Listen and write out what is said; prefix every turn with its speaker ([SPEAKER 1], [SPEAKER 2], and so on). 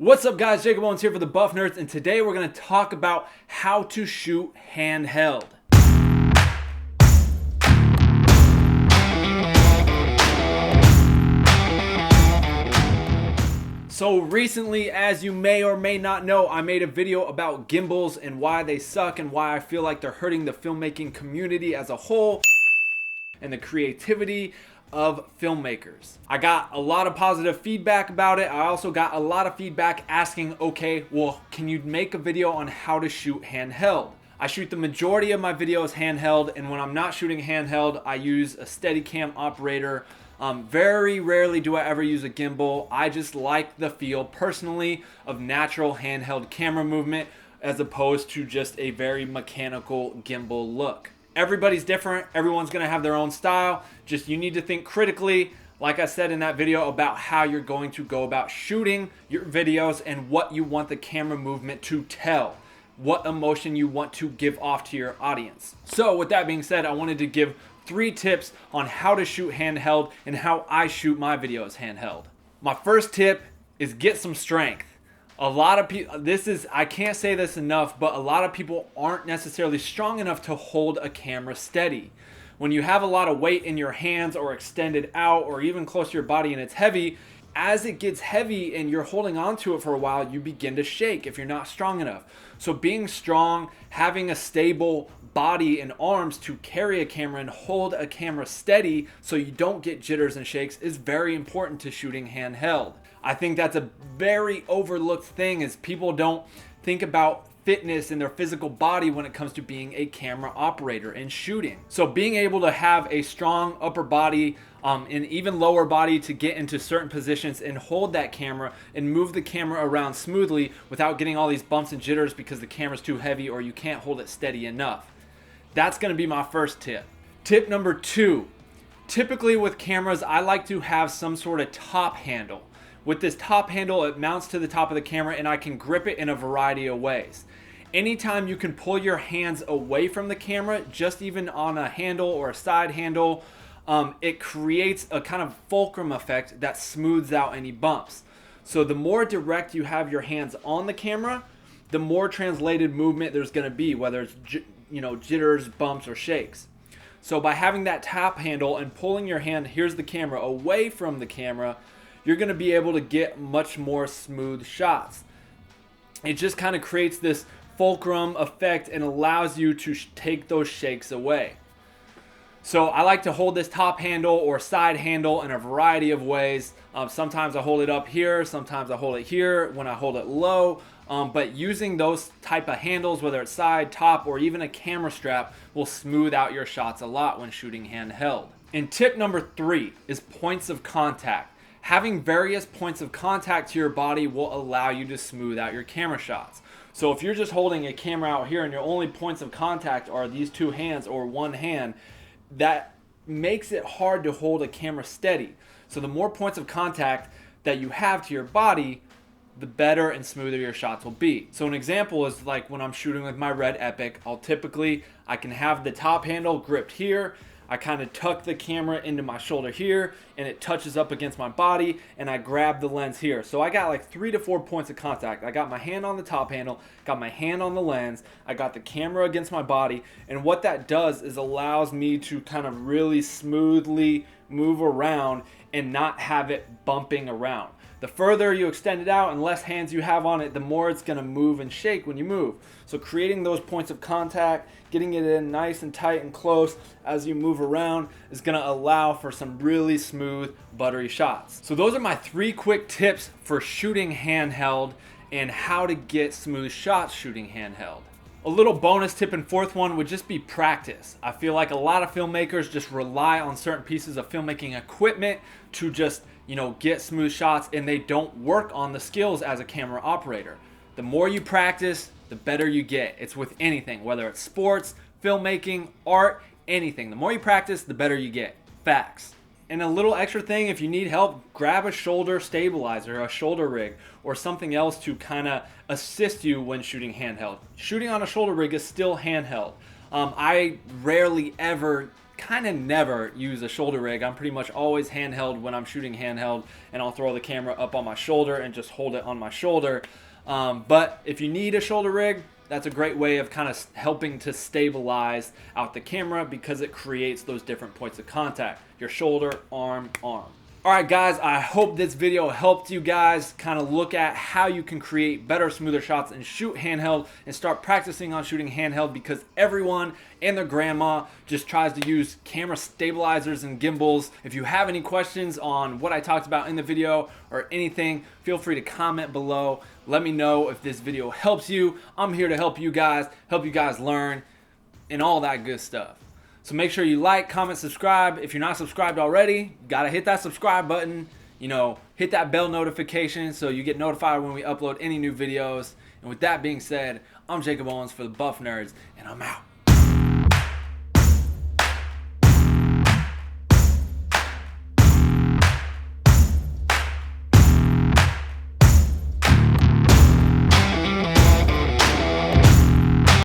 [SPEAKER 1] What's up guys, Jakob Owens here for the Buff Nerds, and today we're going to talk about how to shoot handheld. So recently, as you may or may not know, I made a video about gimbals and why they suck and why I feel like they're hurting the filmmaking community as a whole and the creativity of filmmakers. I got a lot of positive feedback about it. I also got a lot of feedback asking, okay, well, can you make a video on how to shoot handheld? I shoot the majority of my videos handheld, and when I'm not shooting handheld, I use a Steadicam operator. Very rarely do I ever use a gimbal. I just like the feel personally of natural handheld camera movement as opposed to just a very mechanical gimbal look. Everybody's different. Everyone's going to have their own style. Just you need to think critically, like I said in that video, about how you're going to go about shooting your videos and what you want the camera movement to tell, what emotion you want to give off to your audience. So with that being said, I wanted to give 3 tips on how to shoot handheld and how I shoot my videos handheld. My first tip is get some strength. A lot of people, I can't say this enough, but a lot of people aren't necessarily strong enough to hold a camera steady. When you have a lot of weight in your hands or extended out or even close to your body and it's heavy, as it gets heavy and you're holding on to it for a while, you begin to shake if you're not strong enough. So being strong, having a stable body and arms to carry a camera and hold a camera steady so you don't get jitters and shakes is very important to shooting handheld. I think that's a very overlooked thing, is people don't think about fitness in their physical body when it comes to being a camera operator and shooting. So being able to have a strong upper body and even lower body to get into certain positions and hold that camera and move the camera around smoothly without getting all these bumps and jitters because the camera's too heavy or you can't hold it steady enough. That's going to be my first tip. Tip number 2, typically with cameras, I like to have some sort of top handle. With this top handle, it mounts to the top of the camera and I can grip it in a variety of ways. Anytime you can pull your hands away from the camera, just even on a handle or a side handle, it creates a kind of fulcrum effect that smooths out any bumps. So the more direct you have your hands on the camera, the more translated movement there's going to be, whether it's jitters, bumps, or shakes. So by having that top handle and pulling your hand, here's the camera, away from the camera, you're going to be able to get much more smooth shots. It just kind of creates this fulcrum effect and allows you to take those shakes away. So I like to hold this top handle or side handle in a variety of ways. Sometimes I hold it up here, sometimes I hold it here when I hold it low. But using those type of handles, whether it's side, top, or even a camera strap, will smooth out your shots a lot when shooting handheld. And tip number 3 is points of contact. Having various points of contact to your body will allow you to smooth out your camera shots. So if you're just holding a camera out here and your only points of contact are these 2 hands or one hand, that makes it hard to hold a camera steady. So the more points of contact that you have to your body, the better and smoother your shots will be. So an example is like when I'm shooting with my Red Epic, I can have the top handle gripped here. I kind of tuck the camera into my shoulder here and it touches up against my body and I grab the lens here. So I got like 3 to 4 points of contact. I got my hand on the top handle, got my hand on the lens, I got the camera against my body, and what that does is allows me to kind of really smoothly move around and not have it bumping around. The further you extend it out and less hands you have on it, the more it's going to move and shake when you move. So creating those points of contact, getting it in nice and tight and close as you move around is going to allow for some really smooth, buttery shots. So those are my 3 quick tips for shooting handheld and how to get smooth shots shooting handheld. A little bonus tip and 4th one would just be practice. I feel like a lot of filmmakers just rely on certain pieces of filmmaking equipment to just get smooth shots, and they don't work on the skills as a camera operator. The more you practice, the better you get. It's with anything, whether it's sports, filmmaking, art, anything. The more you practice, the better you get. Facts. And a little extra thing, if you need help, grab a shoulder stabilizer, a shoulder rig, or something else to kind of assist you when shooting handheld. Shooting on a shoulder rig is still handheld. I rarely ever kind of never use a shoulder rig. I'm pretty much always handheld when I'm shooting handheld, and I'll throw the camera up on my shoulder and just hold it on my shoulder. But if you need a shoulder rig, that's a great way of kind of helping to stabilize out the camera, because it creates those different points of contact. Your shoulder, arm, arm. Alright guys, I hope this video helped you guys kind of look at how you can create better, smoother shots and shoot handheld, and start practicing on shooting handheld, because everyone and their grandma just tries to use camera stabilizers and gimbals. If you have any questions on what I talked about in the video or anything, feel free to comment below. Let me know if this video helps you. I'm here to help you guys learn and all that good stuff. So make sure you like, comment, subscribe. If you're not subscribed already, you gotta hit that subscribe button. You know, hit that bell notification so you get notified when we upload any new videos. And with that being said, I'm Jakob Owens for the Buff Nerds, and I'm out.